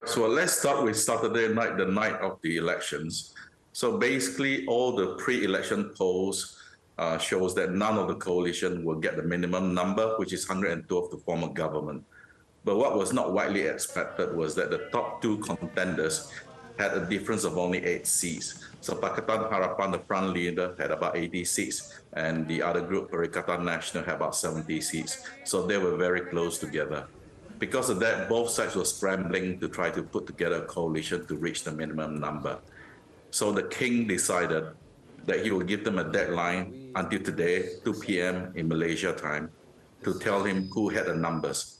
So let's start with Saturday night, the night of the elections. So basically, all the pre-election polls shows that none of the coalition will get the minimum number, which is 112 to form a government. But what was not widely expected was that the top two contenders had a difference of only 8 seats. So Pakatan Harapan, the front leader, had about 80 seats, and the other group, Perikatan Nasional, had about 70 seats. So they were very close together. Because of that, both sides were scrambling to try to put together a coalition to reach the minimum number. So the king decided that he will give them a deadline until today, 2 p.m. in Malaysia time, to tell him who had the numbers.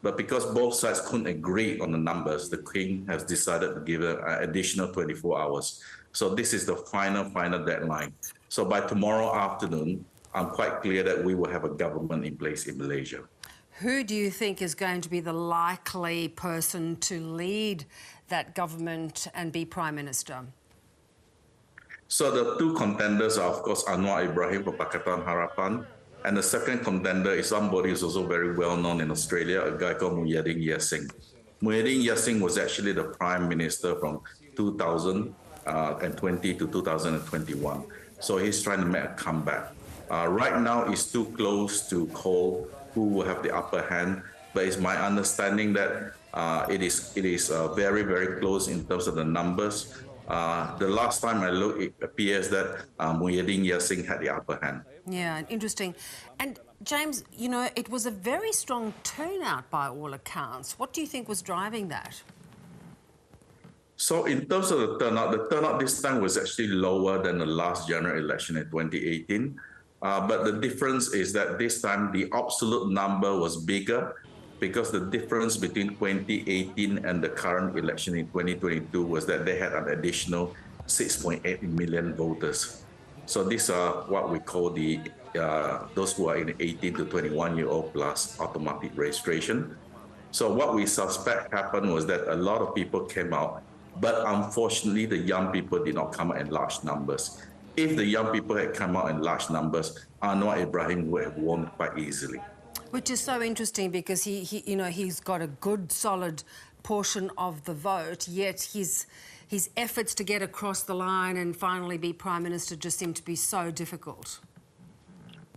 But because both sides couldn't agree on the numbers, the king has decided to give an additional 24 hours. So this is the final deadline. So by tomorrow afternoon, I'm quite clear that we will have a government in place in Malaysia. Who do you think is going to be the likely person to lead that government and be Prime Minister? So the two contenders are, of course, Anwar Ibrahim for Pakatan Harapan, and the second contender is somebody who's also very well known in Australia, a guy called Muhyiddin Yassin. Muhyiddin Yassin was actually the Prime Minister from 2020 to 2021. So he's trying to make a comeback. Right now, it's too close to call who will have the upper hand, but it's my understanding that it is very, very close in terms of the numbers. The last time I looked, it appears that Muhyiddin Yassin had the upper hand. Yeah, interesting. And James, you know, it was a very strong turnout by all accounts. What do you think was driving that? So in terms of the turnout this time was actually lower than the last general election in 2018. But the difference is that this time the absolute number was bigger because the difference between 2018 and the current election in 2022 was that they had an additional 6.8 million voters. So these are what we call the those who are in 18 to 21-year-old plus automatic registration. So what we suspect happened was that a lot of people came out, but unfortunately the young people did not come out in large numbers. If the young people had come out in large numbers, Anwar Ibrahim would have won quite easily. Which is so interesting because he's got a good, solid portion of the vote, yet his efforts to get across the line and finally be Prime Minister just seem to be so difficult.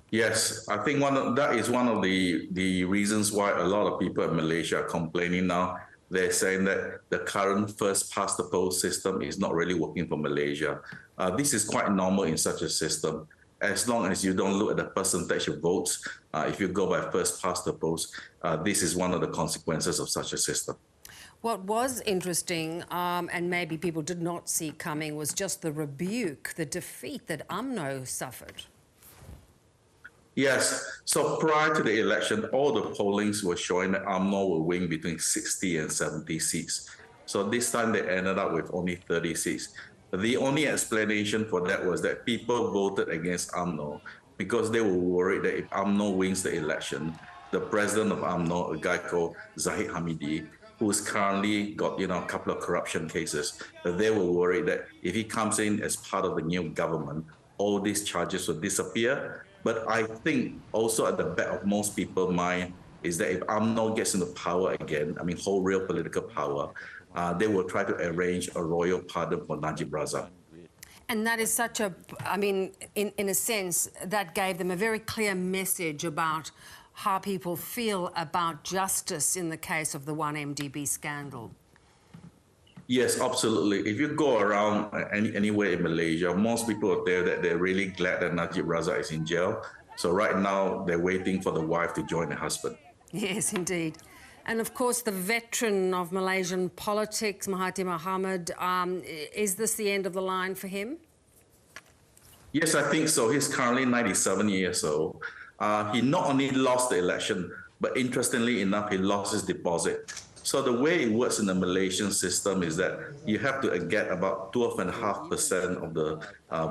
Yes, I think that is one of the reasons why a lot of people in Malaysia are complaining now. They're saying that the current first-past-the-post system is not really working for Malaysia. This is quite normal in such a system. As long as you don't look at the percentage of votes, if you go by first-past-the-post, this is one of the consequences of such a system. What was interesting, and maybe people did not see coming, was just the rebuke, the defeat that UMNO suffered. Yes. So prior to the election, all the pollings were showing that UMNO will win between 60 and 70 seats. So this time they ended up with only 30 seats. The only explanation for that was that people voted against UMNO because they were worried that if UMNO wins the election, the president of UMNO, a guy called Zahid Hamidi, who's currently got a couple of corruption cases, they were worried that if he comes in as part of the new government, all these charges will disappear. But I think also at the back of most people's mind is that if UMNO gets into power again, hold real political power, they will try to arrange a royal pardon for Najib Razak. And that is such a, in a sense, that gave them a very clear message about how people feel about justice in the case of the 1MDB scandal. Yes, absolutely. If you go around anywhere in Malaysia, most people will tell that they're really glad that Najib Razak is in jail. So right now, they're waiting for the wife to join the husband. Yes, indeed. And of course, the veteran of Malaysian politics, Mahathir Mohamad, is this the end of the line for him? Yes, I think so. He's currently 97 years old. He not only lost the election, but interestingly enough, he lost his deposit. So the way it works in the Malaysian system is that you have to get about 12.5% of the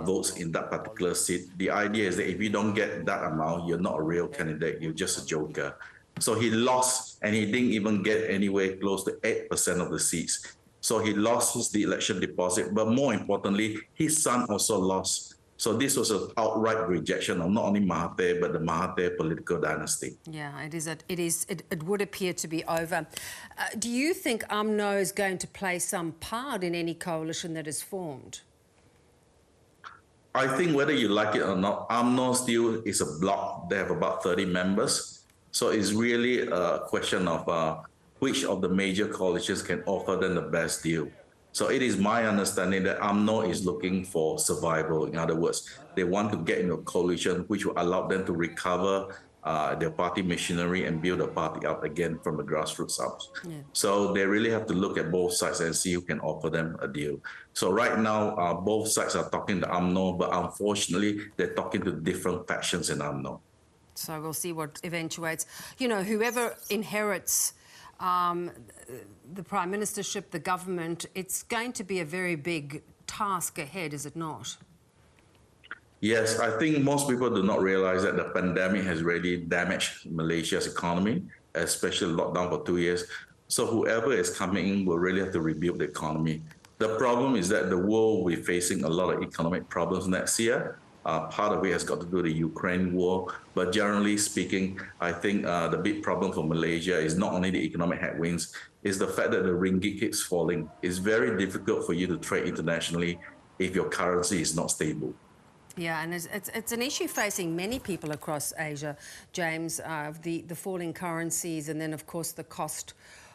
votes in that particular seat. The idea is that if you don't get that amount, you're not a real candidate, you're just a joker. So he lost, and he didn't even get anywhere close to 8% of the seats. So he lost the election deposit, but more importantly, his son also lost So this was an outright rejection of not only Mahathir, but the Mahathir political dynasty. Yeah, it would appear to be over. Do you think UMNO is going to play some part in any coalition that is formed? I think whether you like it or not, UMNO still is a bloc. They have about 30 members. So it's really a question of which of the major coalitions can offer them the best deal. So it is my understanding that UMNO is looking for survival. In other words, they want to get into a coalition which will allow them to recover their party machinery and build a party up again from the grassroots up. Yeah. So they really have to look at both sides and see who can offer them a deal. So right now, both sides are talking to UMNO, but unfortunately, they're talking to different factions in UMNO. So we'll see what eventuates. You know, whoever inherits the prime ministership, the government, it's going to be a very big task ahead, is it not? Yes, I think most people do not realize that the pandemic has really damaged Malaysia's economy, especially lockdown for 2 years. So whoever is coming in will really have to rebuild the economy. The problem is that the world will be facing a lot of economic problems next year. Part of it has got to do with the Ukraine war. But generally speaking, I think the big problem for Malaysia is not only the economic headwinds, is the fact that the ringgit keeps falling. It's very difficult for you to trade internationally if your currency is not stable. Yeah, and it's an issue facing many people across Asia, James, the falling currencies and then, of course, the cost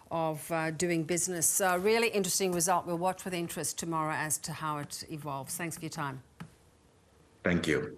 of doing business. Really interesting result. We'll watch with interest tomorrow as to how it evolves. Thanks for your time. Thank you.